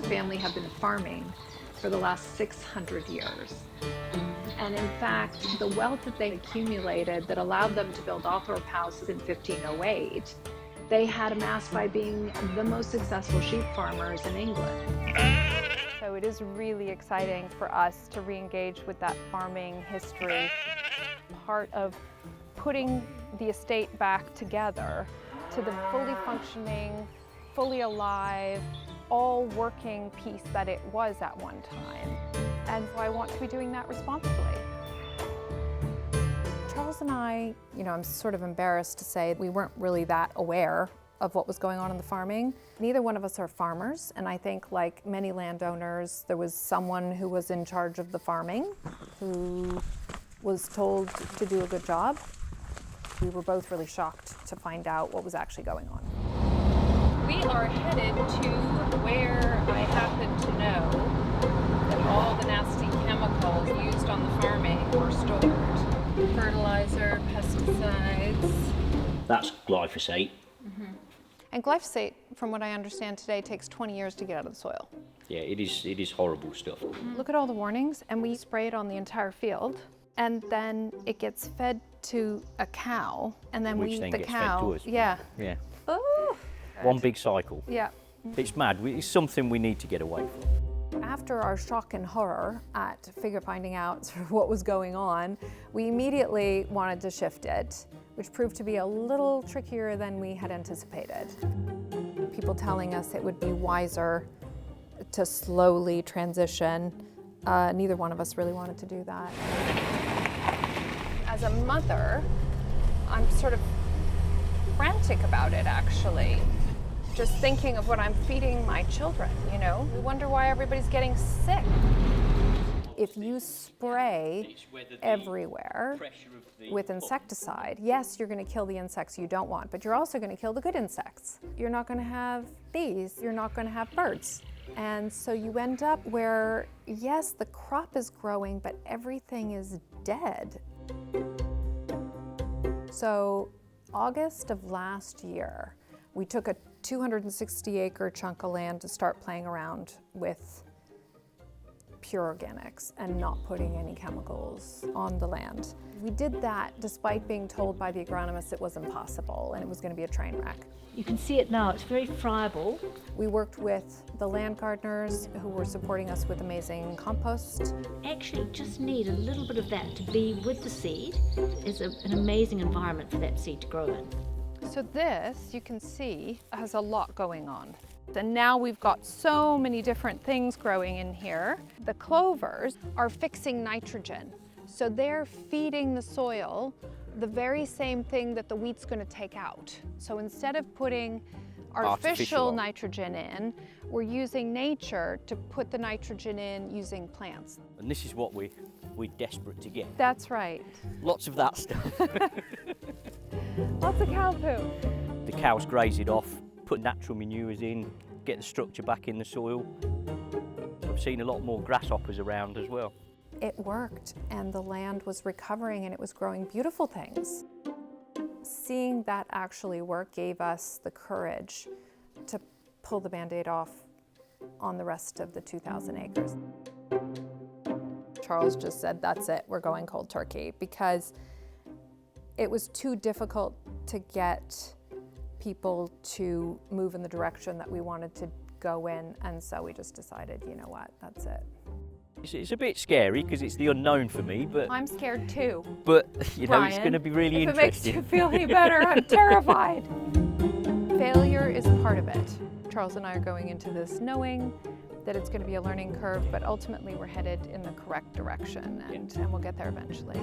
family have been farming for the last 600 years. And in fact, the wealth that they accumulated that allowed them to build Althorp houses in 1508, they had amassed by being the most successful sheep farmers in England. So it is really exciting for us to re-engage with that farming history. Part of putting the estate back together to the fully functioning, fully alive, all working piece that it was at one time. And so I want to be doing that responsibly. Charles and I, I'm sort of embarrassed to say we weren't really that aware of what was going on in the farming. Neither one of us are farmers, and I think like many landowners, there was someone who was in charge of the farming who was told to do a good job. We were both really shocked to find out what was actually going on. We are headed to where I happen to know that all the nasty chemicals used on the farming were stored. Fertilizer, pesticides. That's glyphosate. Mm-hmm. And glyphosate, from what I understand today, takes 20 years to get out of the soil. Yeah, it is horrible stuff. Look at all the warnings, and we spray it on the entire field, and then it gets fed to a cow, and then Which we then eat the gets cow. fed to us. Yeah. Yeah. Oh. One big cycle. Yeah. It's mad. It's something we need to get away from. After our shock and horror at finding out sort of what was going on, we immediately wanted to shift it, which proved to be a little trickier than we had anticipated. People telling us it would be wiser to slowly transition. Neither one of us really wanted to do that. As a mother, I'm sort of frantic about it, actually. Just thinking of what I'm feeding my children, We wonder why everybody's getting sick. If you spray everywhere with insecticide, yes, you're going to kill the insects you don't want, but you're also going to kill the good insects. You're not going to have bees, you're not going to have birds. And so you end up where, yes, the crop is growing, but everything is dead. So August of last year, we took a 260-acre chunk of land to start playing around with pure organics and not putting any chemicals on the land. We did that despite being told by the agronomists it was impossible and it was going to be a train wreck. You can see it now, it's very friable. We worked with the land gardeners who were supporting us with amazing compost. Actually, just need a little bit of that to be with the seed. It's an amazing environment for that seed to grow in. So this, you can see, has a lot going on. And now we've got so many different things growing in here. The clovers are fixing nitrogen. So they're feeding the soil the very same thing that the wheat's going to take out. So instead of putting artificial nitrogen in, we're using nature to put the nitrogen in using plants. And this is what we're desperate to get. That's right. Lots of that stuff. Lots of cow poo. The cows graze it off, put natural manures in, get the structure back in the soil. I've seen a lot more grasshoppers around as well. It worked, and the land was recovering and it was growing beautiful things. Seeing that actually work gave us the courage to pull the Band-Aid off on the rest of the 2,000 acres. Charles just said, that's it, we're going cold turkey, because it was too difficult to get people to move in the direction that we wanted to go in, and so we just decided, you know what, that's it. It's a bit scary because it's the unknown for me, but I'm scared too. But Ryan, it's going to be really interesting. If it makes you feel any better, I'm terrified. Failure is part of it. Charles and I are going into this knowing that it's going to be a learning curve, but ultimately we're headed in the correct direction, and we'll get there eventually.